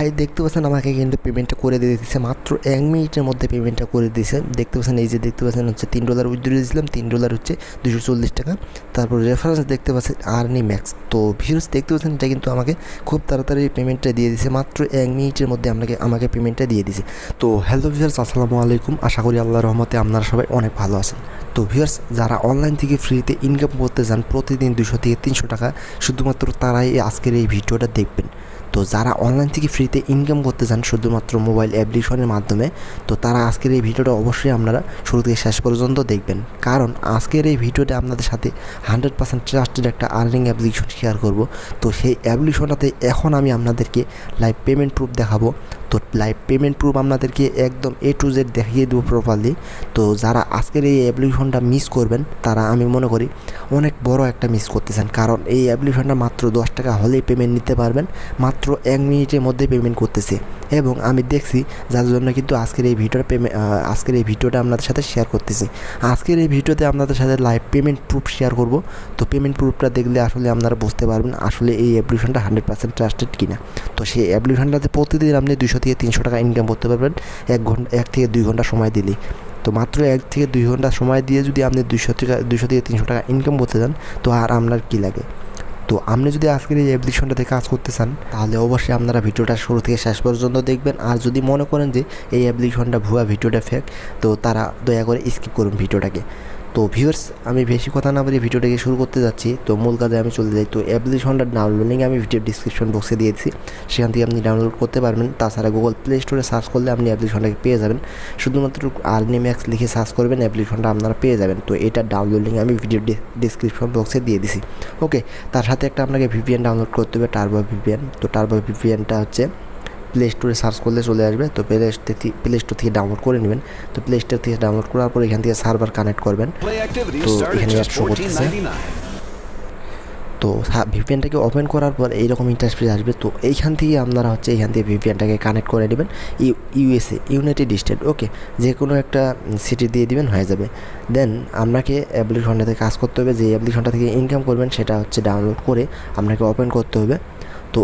ভাই দেখতে পাচ্ছেন আমাকে কিন্তু পেমেন্টটা করে দিয়ে দিচ্ছে, মাত্র 1 মিনিটের মধ্যে পেমেন্টটা করে দিয়েছে। দেখতে পাচ্ছেন এই যে দেখতে পাচ্ছেন হচ্ছে $3 উইথড্র দিয়েছিলাম, $3 হচ্ছে 240 টাকা। তারপর রেফারেন্স দেখতে পাচ্ছেন আর্নি ম্যাক্স। তো ভিউয়ার্স দেখতে পাচ্ছেন এটা কিন্তু আমাকে খুব তাড়াতাড়ি পেমেন্টটা দিয়ে দিয়েছে, মাত্র 1 মিনিটের মধ্যে আমাকে পেমেন্টটা দিয়ে দিয়েছে। তো হ্যালো ভিউয়ার্স, আসসালামু আলাইকুম। আশা করি আল্লাহর রহমতে আপনারা সবাই অনেক ভালো আছেন। তো ভিউয়ার্স যারা অনলাইন থেকে ফ্রিতে ইনকাম করতে চান প্রতিদিন 200 থেকে 300 টাকা, শুধুমাত্র তারাই আজকের এই ভিডিওটা দেখবেন। তো যারা অনলাইন থেকে ফ্রিতে ইনকাম করতে চান শুধুমাত্র মোবাইল অ্যাপ্লিকেশনের মাধ্যমে, তো তারা আজকের এই ভিডিওটা অবশ্যই আপনারা শুরু থেকে শেষ পর্যন্ত দেখবেন, কারণ আজকের এই ভিডিওটা আপনাদের সাথে 100% ট্রাস্টেড একটা আর্নিং অ্যাপ্লিকেশন শেয়ার করব। তো সেই অ্যাপ্লিকেশনটাতে এখন আমি আপনাদেরকে লাইভ পেমেন্ট প্রুফ দেখাবো। তো লাইভ পেমেন্ট প্রুফ আপনাদেরকে একদম A to Z দেখিয়ে দেবো প্রপারলি। তো যারা আজকের এই অ্যাপ্লিকেশনটা মিস করবেন তারা আমি মনে করি অনেক বড় একটা মিস করতেছেন, কারণ এই অ্যাপ্লিকেশনটা মাত্র 10 টাকা হলেই পেমেন্ট নিতে পারবেন, মাত্র 1 মিনিটের মধ্যে পেমেন্ট করতেছে। এবং আমি দেখছি যার জন্য কিন্তু আজকের এই ভিডিওটা আপনাদের সাথে শেয়ার করতেছি। আজকের এই ভিডিওতে আপনাদের সাথে লাইভ পেমেন্ট প্রুফ শেয়ার করব। তো পেমেন্ট প্রুফটা দেখলে আসলে আপনারা বুঝতে পারবেন আসলে এই অ্যাপ্লিকেশনটা 100% ট্রাস্টেড কিনা। তো সেই অ্যাপ্লিকেশনটাতে প্রতিদিন আপনি 200 থেকে 300 টাকা ইনকাম করতে পারবেন 1 থেকে 2 ঘন্টা সময় দিলেই। তো মাত্র 1 থেকে 2 ঘন্টা সময় দিয়ে যদি আপনি 200 থেকে 300 টাকা ইনকাম করতে চান, তো আর আপনার কী লাগে। তো আপনি যদি আজকের এই অ্যাপ্লিকেশনটাতে কাজ করতে চান তাহলে অবশ্যই আপনারা ভিডিওটা শুরু থেকে শেষ পর্যন্ত দেখবেন। আর যদি মনে করেন যে এই অ্যাপ্লিকেশনটা ভুয়া, ভিডিওটা ফেক, তো তারা দয়া করে স্কিপ করুন ভিডিওটাকে। তো ভিউয়ার্স আমি বেশি কথা না বলে ভিডিওটাকে শুরু করতে যাচ্ছি। তো মূল কাজে আমি চলে যাই। তো অ্যাপ্লিকেশনটা ডাউনলোড লিঙ্ক আমি ভিডিও ডিসক্রিপশন বক্সে দিয়ে দিচ্ছি, সেখান থেকে আপনি ডাউনলোড করতে পারবেন। তাছাড়া গুগল প্লে স্টোরে সার্চ করলে আপনি অ্যাপ্লিকেশনটাকে পেয়ে যাবেন, শুধুমাত্র আর্নি ম্যাক্স লিখে সার্চ করবেন, অ্যাপ্লিকেশনটা আপনারা পেয়ে যাবেন। তো এটা ডাউনলোড লিঙ্ক আমি ভিডিও ডিসক্রিপশন বক্সে দিয়ে দিছি। ওকে, তার সাথে একটা আপনাকে VPN ডাউনলোড করতে হবে, টার্বো VPN। তো টার্বো VPNটা হচ্ছে প্লে স্টোরে সার্চ করলে চলে আসবে। তো প্লে স্টোর থেকে ডাউনলোড করে নেবেন। তো প্লে স্টোর থেকে ডাউনলোড করার পর এখান থেকে সার্ভার কানেক্ট করবেন। তো এখানে শো করতেছে। তো VPNটাকে ওপেন করার পর এইরকম ইন্টারফেস আসবে। তো এইখান থেকে আপনারা এখান থেকে VPNটাকে কানেক্ট করে নেবেন USA, ইউনাইটেড স্টেট। ওকে, যে কোনো একটা সিটি দিয়ে দিবেন, হয়ে যাবে। দেন আপনাকে অ্যাপ্লিকেশনটাতে কাজ করতে হবে। যে অ্যাপ্লিকেশনটা থেকে ইনকাম করবেন সেটা ডাউনলোড করে আপনাকে ওপেন করতে হবে। তো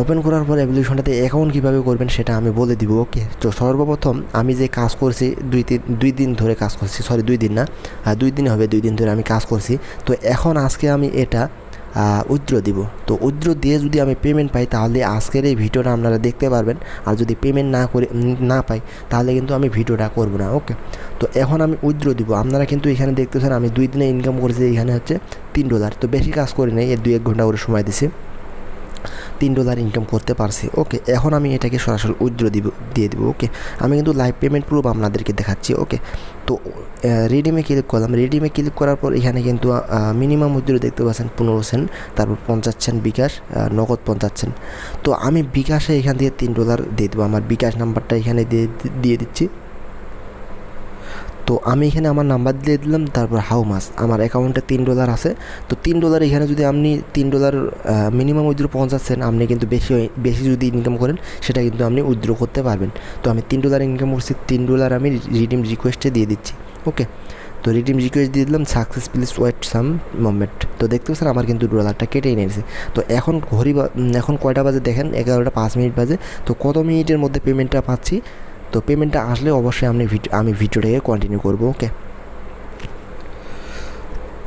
ওপেন করার পর অ্যাপ্লিকেশনটাতে অ্যাকাউন্ট কীভাবে করবেন সেটা আমি বলে দিব। ওকে, তো সর্বপ্রথম আমি যে কাজ করছি 2 দিন ধরে কাজ করছি, 2 দিন না, 2 দিন হবে, 2 দিন ধরে আমি কাজ করছি। তো এখন আজকে আমি এটা উইথড্র দিব। তো উইথড্র দিয়ে যদি আমি পেমেন্ট পাই তাহলে আজকের এই ভিডিওটা আপনারা দেখতে পারবেন। আর যদি পেমেন্ট না পাই তাহলে কিন্তু আমি ভিডিওটা করব না। ওকে, তো এখন আমি উইথড্র দিব। আপনারা কিন্তু এখানে দেখতেছেন আমি 2 দিনে ইনকাম করেছি, এখানে $3। তো বেশি কাজ করি নাই, 2-1 ঘন্টা করে সময় দিছি, $3 ইনকাম করতে পারছি। ওকে, এখন আমি এটাকে সরাসরি উইথড্র দিয়ে দিব। ওকে, আমি কিন্তু লাইভ পেমেন্ট প্রুফ আপনাদেরকে দেখাচ্ছি। ওকে, তো রিডিমে ক্লিক করলাম। রিডিমে ক্লিক করার পর এখানে কিন্তু মিনিমাম উইথড্র দেখতে পাচ্ছেন 15 সেন্ট, তারপর 50 সেন্ট বিকাশ, নগদ 50 সেন্ট। তো আমি বিকাশে এখান থেকে $3 দিয়ে দেবো। আমার বিকাশ নাম্বারটা এখানে দিয়ে দিচ্ছি। তো আমি এখানে আমার নাম্বার দিয়ে দিলাম, তারপর হাউ মাস, আমার অ্যাকাউন্টে $3 আছে। তো $3 এখানে যদি আপনি $3 মিনিমাম উইথড্র 50 সেন্ট, আপনি কিন্তু বেশি যদি ইনকাম করেন সেটা কিন্তু আপনি উইথড্র করতে পারবেন। তো আমি $3 ইনকাম করছি, $3 আমি রিডিম রিকোয়েস্টে দিয়ে দিচ্ছি। ওকে, তো রিডিম রিকোয়েস্ট দিয়ে দিলাম, success please wait some moment. তো দেখতে পাচ্ছেন আমার কিন্তু $1টা কেটেই নিয়েছে। তো এখন কয়টা বাজে দেখেন, 11টা 5 মিনিট বাজে। তো কত মিনিটের মধ্যে পেমেন্টটা পাচ্ছি। তো পেমেন্টটা আসলে অবশ্যই আমি ভিডিওটাকে কন্টিনিউ করব। ওকে,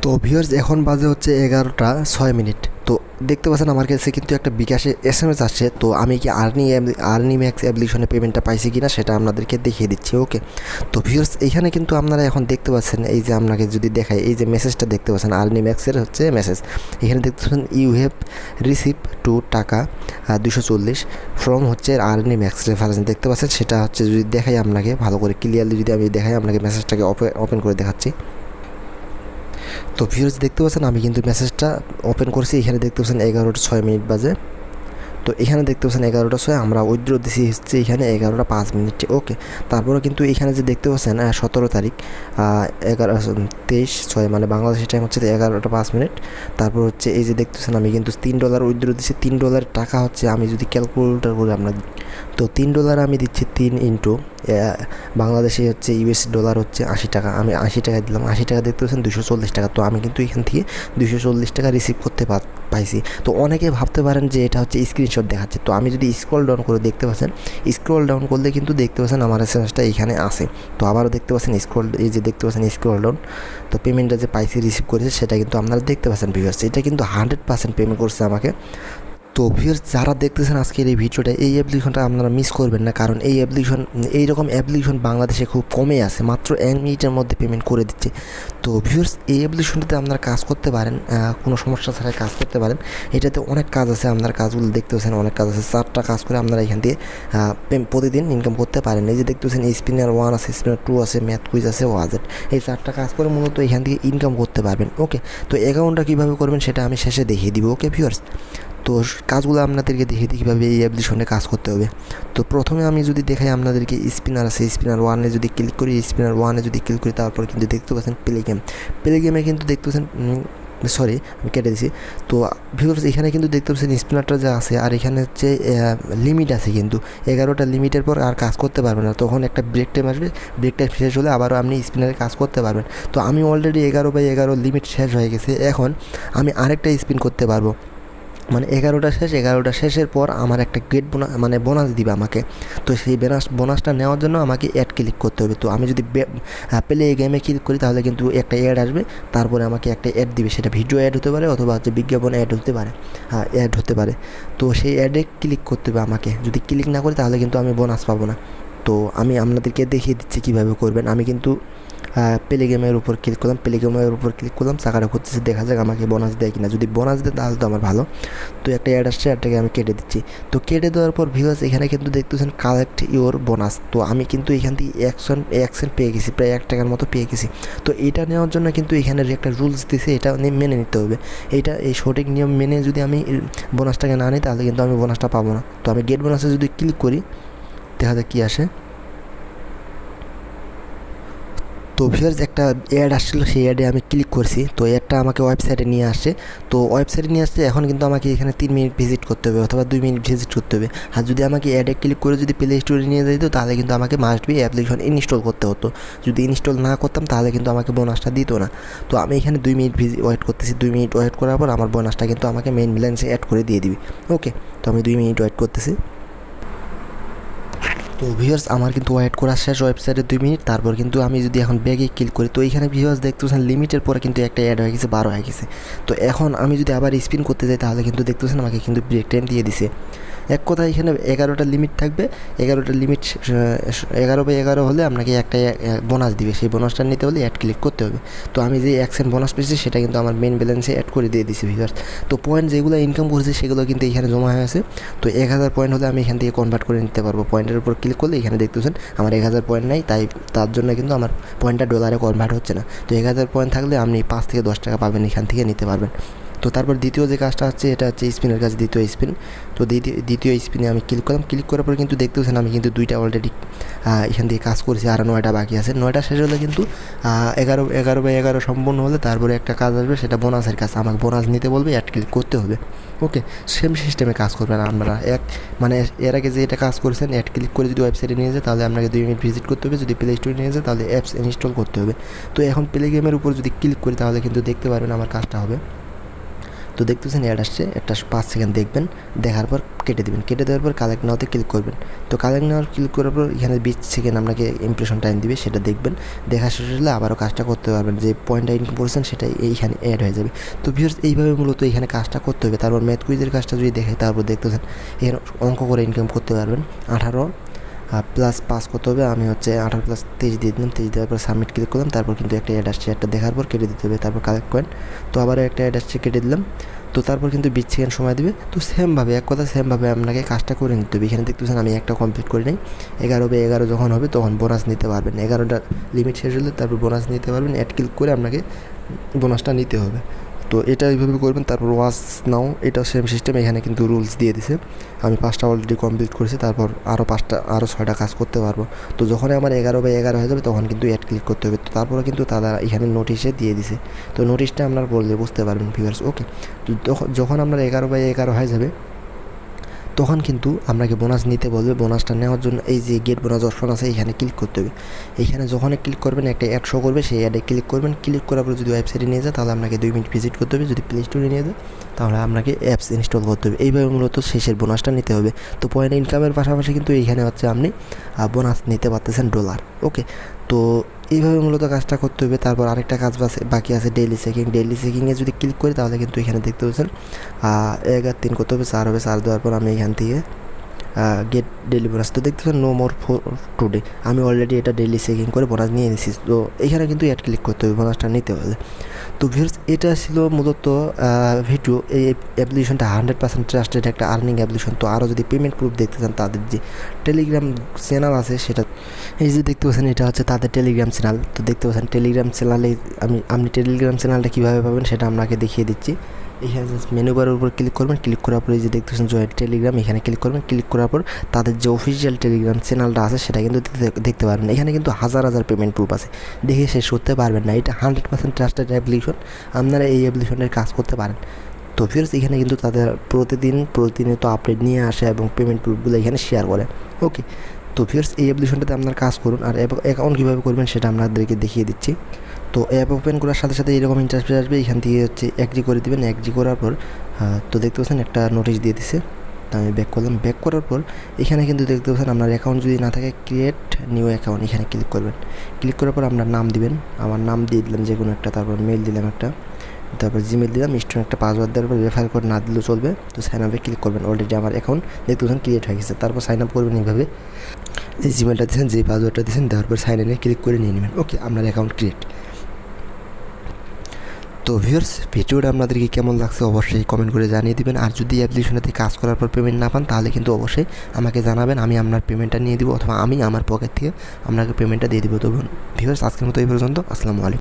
তো ভিউয়ার্স এখন বাজে 11টা 6 মিনিট। তো দেখতে পাচ্ছেন আমার কাছে কিন্তু একটা বিকাশে SMS আসছে। তো আমি কি আর্নি ম্যাক্স অ্যাপ্লিকেশনে পেমেন্টটা পাইছি কিনা সেটা আপনাদেরকে দেখিয়ে দিচ্ছি। ওকে, তো ভিউয়ার্স এখানে কিন্তু আপনারা এখন দেখতে পাচ্ছেন, এই যে আপনাকে যদি দেখাই, এই যে মেসেজটা দেখতে পাচ্ছেন আর্নি ম্যাক্সের মেসেজ। এখানে দেখতে পাচ্ছেন ইউ হ্যাভ রিসিভ টাকা 240 ফ্রম আর্নি ম্যাক্স রেফারেন্স দেখতে পাচ্ছেন। সেটা যদি দেখাই আপনাকে ভালো করে ক্লিয়ারলি, যদি আমি দেখাই আপনাকে মেসেজটাকে ওপেন করে দেখাচ্ছি। তো ভিউয়ার্স দেখতে পাচ্ছেন আমি কিন্তু মেসেজটা ওপেন করছি। এখানে দেখতে পাচ্ছেন 11টা 6 মিনিট বাজে। তো এখানে দেখতে পাচ্ছেন 11টা 6, আমরা উইথড্র দিছি এখানে 11টা 5 মিনিটে। ওকে, তারপরে কিন্তু এখানে যে দেখতে পাচ্ছেন 17 তারিখ 23/6 মানে বাংলাদেশের টাইম 11টা 5 মিনিট। তারপর এই যে দেখতেছেন আমি কিন্তু $3 উইথড্র দিছি। $3 টাকা আমি যদি ক্যালকুলেটর করে তো $3 আমি দিচ্ছি 3 ইন্টু বাংলাদেশে হচ্ছে ইউএস ডলার হচ্ছে 80 টাকা, আমি 80 টাকা দিলাম। 80 টাকা দেখতে পাচ্ছেন 240 টাকা। তো আমি কিন্তু এখান থেকে 240 টাকা রিসিভ করতে পাইছি। তো অনেকে ভাবতে পারেন যে এটা হচ্ছে স্ক্রিনশট দেখাচ্ছে। তো আমি যদি স্ক্রল ডাউন করে দেখতে পাচ্ছেন, স্ক্রল ডাউন করলে কিন্তু দেখতে পাচ্ছেন আমার এসএমএসটা এখানে আছে। তো আবারও দেখতে পাচ্ছেন এই যে দেখতে পাচ্ছেন স্ক্রল ডাউন, তো পেমেন্টটা যে পাইছি রিসিভ করেছে সেটা কিন্তু আপনারা দেখতে পাচ্ছেন ভিউয়ার্স। এটা কিন্তু 100% পেমেন্ট করছে আমাকে। তো ভিউয়ার্স যারা দেখতেছেন আজকের এই ভিডিওটা, এই অ্যাপ্লিকেশনটা আপনারা মিস করবেন না, কারণ এইরকম অ্যাপ্লিকেশন বাংলাদেশে খুব কমে আছে, মাত্র 1 মিনিটের মধ্যে পেমেন্ট করে দিচ্ছে। তো ভিউয়ার্স এই অ্যাপ্লিকেশনটাতে আপনারা কাজ করতে পারেন, কোনো সমস্যা ছাড়াই কাজ করতে পারেন। এটাতে অনেক কাজ আছে, আপনার কাজগুলো দেখতে পাচ্ছেন অনেক কাজ আছে। 4টা কাজ করে আপনারা এখান থেকে প্রতিদিন ইনকাম করতে পারেন। এই যে দেখতে পাচ্ছেন স্পিনার 1 আছে, স্পিনার 2 আছে, ম্যাথ কুইজ আছে, ওয়াজেট, এই 4টা কাজ করে মূলত এখান থেকে ইনকাম করতে পারবেন। ওকে, তো অ্যাকাউন্টটা কীভাবে করবেন সেটা আমি শেষে দেখিয়ে দিব। ওকে ভিউয়ার্স, তো কাজগুলো আপনাদেরকে দেখিয়ে দিই কীভাবে এই অ্যাপ্লিকেশনে কাজ করতে হবে। তো প্রথমে আমি যদি দেখাই আপনাদেরকে, স্পিনার আছে, স্পিনার 1-এ যদি ক্লিক করি, স্পিনার 1-এ যদি ক্লিক করি, তারপর কিন্তু দেখতে পাচ্ছেন প্লে গেমে কিন্তু দেখতে পাচ্ছেন, সরি আমি কেটে দিছি। তো ভিউয়ার্স এখানে কিন্তু দেখতে পাচ্ছেন স্পিনারটা যা আছে, আর এখানে হচ্ছে লিমিট আছে কিন্তু 11টা লিমিটের পর আর কাজ করতে পারবেন না। তখন একটা ব্রেক টাইম আসবে, ব্রেক টাইম শেষ হলে আবারও আপনি স্পিনারে কাজ করতে পারবেন। তো আমি অলরেডি 11/11 লিমিট শেষ হয়ে গেছে, এখন আমি আরেকটা স্পিন করতে পারবো। মানে 11টা শেষের পর আমার একটা গেট বোনাস দিবে আমাকে। তো সেই বোনাসটা নেওয়ার জন্য আমাকে অ্যাড ক্লিক করতে হবে। তো আমি যদি প্লে গেমে ক্লিক করি তাহলে কিন্তু একটা অ্যাড আসবে, তারপরে আমাকে একটা অ্যাড দিবে, সেটা ভিডিও অ্যাড হতে পারে অথবা হচ্ছে বিজ্ঞাপন অ্যাড হতে পারে। তো সেই অ্যাডে ক্লিক করতে হবে আমাকে। যদি ক্লিক না করি তাহলে কিন্তু আমি বোনাস পাবো না। তো আমি আপনাদেরকে দেখিয়ে দিচ্ছি কীভাবে করবেন। আমি কিন্তু প্লে গেমের উপর ক্লিক করলাম, চাকাটা করতেছে, দেখা যাক আমাকে বোনাস দেয় কিনা। যদি বোনাস দেয় তাহলে তো আমার ভালো। তো একটা অ্যাড আসছে, অ্যাডটাকে আমি কেটে দিচ্ছি। তো কেটে দেওয়ার পর ভিউয়ার্স এখানে কিন্তু দেখতেছেন কালেক্ট ইওর বোনাস। তো আমি কিন্তু এখান থেকে অ্যাকশন পেয়ে গেছি, প্রায় 1 টাকার মতো পেয়ে গেছি। তো এটা নেওয়ার জন্য কিন্তু এখানে যে একটা রুলস দিছে এটা মেনে নিতে হবে। এই সঠিক নিয়ম মেনে যদি আমি বোনাসটাকে না নিই তাহলে কিন্তু আমি বোনাসটা পাবো না। তো আমি গেট বোনাসে যদি ক্লিক করি, দেখা যাক কী আসে। তো ভিউয়ার্স একটা অ্যাড আসছিলো, সেই অ্যাডে আমি ক্লিক করছি। তো অ্যাডটা আমাকে ওয়েবসাইটে নিয়ে আসছে। তো ওয়েবসাইটে নিয়ে আসছে, এখন কিন্তু আমাকে এখানে 3 মিনিট ভিজিট করতে হবে অথবা 2 মিনিট ভিজিট করতে হবে। আর যদি আমাকে অ্যাডে ক্লিক করে যদি প্লে স্টোরে নিয়ে যেত তাহলে কিন্তু আমাকে মাস্ট বি অ্যাপ্লিকেশন ইনস্টল করতে হতো। যদি ইনস্টল না করতাম তাহলে কিন্তু আমাকে বোনাসটা দিত না। তো আমি এখানে 2 মিনিট ওয়েট করতেছি। 2 মিনিট ওয়েট করার পর আমার বোনাসটা কিন্তু আমাকে মেইন ব্যালেন্সে অ্যাড করে দিয়ে দিবে। ওকে, তো আমি 2 মিনিট ওয়েট করতেছি। তো ভিউয়ার্স আমার কিন্তু ওয়েট করা শেষ ওয়েবসাইটে 2 মিনিট। তারপর কিন্তু আমি যদি এখন ব্যাগে ক্লিক করি, তো এইখানে ভিউয়ার্স দেখতে পাচ্ছেন লিমিটের পরে কিন্তু একটা অ্যাড হয়ে গেছে, 12 হয়ে গেছে। তো এখন আমি যদি আবার স্পিন করতে যাই তাহলে কিন্তু দেখতে পাচ্ছেন আমাকে কিন্তু ব্রেক টাইম দিয়ে দিছে। এক কথায় এখানে 11টা লিমিট থাকবে, 11টা লিমিট 11/11 হলে আপনাকে একটা বোনাস দিবে। সেই বোনাসটা নিতে হলে অ্যাড ক্লিক করতে হবে। তো আমি যে অ্যাকশন বোনাস পেয়েছি সেটা কিন্তু আমার মেন ব্যালেন্সে অ্যাড করে দিয়ে দিছি ভিউয়ার্স। তো পয়েন্ট যেগুলো ইনকাম করেছি সেগুলো কিন্তু এখানে জমা হয়ে আছে। তো 1000 পয়েন্ট হলে আমি এখান থেকে কনভার্ট করে নিতে পারবো। পয়েন্টের উপর ক্লিক করলে এখানে দেখতেছেন আমার 1000 পয়েন্ট নাই, তার জন্য কিন্তু আমার পয়েন্টটা ডলারে কনভার্ট হচ্ছে না। তো 1000 পয়েন্ট থাকলে আপনি 5 থেকে 10 টাকা পাবেন, এখান থেকে নিতে পারবেন। তো তারপর দ্বিতীয় যে কাজটা হচ্ছে, এটা হচ্ছে স্পিনের কাজ, দ্বিতীয় স্পিন। তো দ্বিতীয় স্পিনে আমি ক্লিক করলাম। ক্লিক করার পর কিন্তু দেখতে পাচ্ছেন আমি কিন্তু 2টা অলরেডি এখান থেকে কাজ করেছি, আর 9টা বাকি আছে। 9টা শেষ হলে কিন্তু 11/11 সম্পূর্ণ হলে তারপরে একটা কাজ আসবে, সেটা বোনাসের কাজ। আমাকে বোনাস নিতে বলবে, অ্যাড ক্লিক করতে হবে। ওকে, সেম সিস্টেমে কাজ করবেন আপনারা। এর আগে যে এটা কাজ করেছেন, অ্যাড ক্লিক করে যদি ওয়েবসাইটে নিয়ে যায় তাহলে আপনাকে 2 মিনিট ভিজিট করতে হবে। যদি প্লে স্টোরে নিয়ে যায় তাহলে অ্যাপস ইনস্টল করতে হবে। তো এখন প্লে গেমের উপর যদি ক্লিক করি তাহলে কিন্তু দেখতে পারবেন আমার কাজটা হবে। তো দেখতেছেন অ্যাড আসছে, একটা 5 সেকেন্ড দেখবেন, দেখার পর কেটে দেবেন। কেটে দেওয়ার পর কালেক্ট নাওতে ক্লিক করবেন। তো কালেক্ট নাও ক্লিক করার পর এখানে 20 সেকেন্ড আপনাকে ইমপ্রেশন টাইম দিবে, সেটা দেখবেন। দেখা শেষ হলে আবারও কাজটা করতে পারবেন। যে পয়েন্টটা ইনকাম করেছেন সেটা এইখানে অ্যাড হয়ে যাবে। তো ভিউয়ার্স এইভাবে মূলত এখানে কাজটা করতে হবে। তারপর ম্যাথ কুইজের কাজটা যদি দেখাই, তারপর দেখতেছেন এখানে অঙ্ক করে ইনকাম করতে পারবেন। 18 প্লাস 5 করতে হবে। আমি হচ্ছে 18 প্লাস 23 দিয়ে দিলাম। 23 দেওয়ার পর সাবমিট ক্লিক করলাম। তারপর কিন্তু একটা অ্যাড আসছে, একটা দেখার পর কেটে দিতে হবে। তারপর কালেক্ট কয়েন। তো আবারও একটা অ্যাড আসছে, কেটে দিলাম। তো তারপর কিন্তু 20 সেকেন্ড সময় দিবে। তো সেমভাবে সেমভাবে আপনাকে কাজটা করে নিতে হবে। এখানে দেখতেছেন আমি একটা কমপ্লিট করি নাই। 11/11 যখন হবে তখন বোনাস নিতে পারবেন। 11টা লিমিট শেষ হলে তারপর বোনাস নিতে পারবেন। অ্যাড ক্লিক করে আপনাকে বোনাসটা নিতে হবে। তো এটা এইভাবে করবেন। তারপর ওয়াচ নাও, এটাও সেম সিস্টেম। এখানে কিন্তু রুলস দিয়ে দিছে। আমি 5টা অলরেডি কমপ্লিট করেছি, তারপর আরও 6টা কাজ করতে পারবো। তো যখন আমার 11/11 হয়ে যাবে তখন কিন্তু অ্যাড ক্লিক করতে হবে। তো তারপরে কিন্তু তারা এখানে নোটিশে দিয়ে দিছে। তো নোটিশটা আপনারা বললে বুঝতে পারবেন ভিউয়ার্স। ওকে, তো যখন আপনার 11/11 হয়ে যাবে তখন কিন্তু আপনাকে বোনাস নিতে বলবে। বোনাসটা নেওয়ার জন্য এই যে গেট বোনাস অপশন আছে এখানে ক্লিক করতে হবে। এইখানে যখনই ক্লিক করবেন একটা অ্যাড শো করবে, সেই অ্যাডে ক্লিক করবেন। ক্লিক করার পর যদি ওয়েবসাইটে নিয়ে যায় তাহলে আপনাকে 2 মিনিট ভিজিট করতে হবে। যদি প্লে স্টোরে নিয়ে যায় তাহলে আপনাকে অ্যাপস ইনস্টল করতে হবে। এইভাবে মূলত শেষের বোনাসটা নিতে হবে। তো পয়েন্ট ইনকামের পাশাপাশি কিন্তু এইখানে হচ্ছে আপনি বোনাস নিতে পারতেছেন $। ওকে, তো এইভাবে মূলত কাজটা করতে হবে। তারপর আরেকটা কাজ বাকি আছে ডেইলি চেকিং। ডেইলি চেকিংয়ে যদি ক্লিক করি তাহলে কিন্তু এখানে দেখতে পাচ্ছেন 1 আর 3 করতে হবে, 4 হবে। 4 দেওয়ার পর আমি এখান থেকে গেট ডেইলি বোনাস, তো দেখতে পাচ্ছেন নো মোর ফর টুডে। আমি অলরেডি এটা ডেইলি চেকিং করে বোনাস নিয়ে নিয়েছি। তো এখানে কিন্তু অ্যাড ক্লিক করতে হবে বোনাসটা নিতে হলে। তো ভিউয়ার্স, এটা ছিল মূলত ভিডিও। এই অ্যাপ্লিকেশনটা 100% ট্রাস্টেড একটা আর্নিং অ্যাপ্লিকেশন। তো আরও যদি পেমেন্ট প্রুফ দেখতে চান তাদের যে টেলিগ্রাম চ্যানেল আছে সেটা এই যে দেখতে পাচ্ছেন, এটা হচ্ছে তাদের টেলিগ্রাম চ্যানেল। তো দেখতে পাচ্ছেন টেলিগ্রাম চ্যানেলে আপনি টেলিগ্রাম চ্যানেলটা কীভাবে পাবেন সেটা আপনাকে দেখিয়ে দিচ্ছি। এখানে জাস্ট মেনু বারের উপর ক্লিক করবেন। ক্লিক করার পরে এই যে দেখতেছেন জয়েন টেলিগ্রাম, এখানে ক্লিক করবেন। ক্লিক করার পর তাদের যে অফিসিয়াল টেলিগ্রাম চ্যানেলটা আছে সেটা কিন্তু দেখতে পারবেন। এখানে কিন্তু হাজার হাজার পেমেন্ট প্রুফ আছে, দেখে শেষ করতে পারবেন না। এটা 100% ট্রাস্টেড অ্যাপ্লিকেশন, আপনারা এই অ্যাপ্লিকেশনের কাজ করতে পারেন। তো ফিরস এখানে কিন্তু তাদের প্রতিনিয়ত আপডেট নিয়ে আসে এবং পেমেন্ট প্রুফগুলো এখানে শেয়ার করে। ওকে, তো ফিরস এই অ্যাপ্লিকেশনটাতে আপনার কাজ করুন। আর অ্যাকাউন্ট কীভাবে করবেন সেটা আপনাদেরকে দেখিয়ে দিচ্ছি। তো অ্যাপ ওপেন করার সাথে সাথে এরকম ইন্টারফেস আসবে। এখান থেকে হচ্ছে এগ্রি করে দেবেন। এগ্রি করার পর তো দেখতে পাচ্ছেন একটা নোটিশ দিয়ে দিছে। তো আমি ব্যাক করলাম। ব্যাক করার পর এখানে কিন্তু দেখতে পাচ্ছেন আপনার অ্যাকাউন্ট যদি না থাকে ক্রিয়েট নিউ অ্যাকাউন্ট, এখানে ক্লিক করবেন। ক্লিক করার পর আপনার নাম দিবেন। আমার নাম দিয়ে দিলাম যে কোনো একটা, তারপর মেল দিলাম একটা, তারপর জিমেল দিলাম, স্ট্রং একটা পাসওয়ার্ড দেওয়ার পর রেফার কোড না দিলেও চলবে। তো সাইন আপে ক্লিক করবেন। অলরেডি আমার অ্যাকাউন্ট দেখতে পাচ্ছেন ক্রিয়েট হয়ে গেছে। তারপর সাইন আপ করবেন এইভাবে, যে জিমেলটা দিয়েছেন, যে পাসওয়ার্ডটা দিয়েছেন, দেওয়ার পর সাইন ইনে ক্লিক করে নিয়ে নেবেন। ওকে, আপনার অ্যাকাউন্ট ক্রিয়েট। তো ভিউয়ার্স, ভিডিওটা আপনাদেরকে কেমন লাগছে অবশ্যই কমেন্ট করে জানিয়ে দিবেন। আর যদি অ্যাপ্লিকেশনটাতে কাজ করার পর পেমেন্ট না পান তাহলে কিন্তু অবশ্যই আমাকে জানাবেন, আমি আপনার পেমেন্টটা নিয়ে দিব, অথবা আমি আমার পকেট থেকে আপনাকে পেমেন্টটা দিয়ে দিব। তো ভিউয়ার্স, আজকের মতো এই পর্যন্ত। আসসালামু আলাইকুম।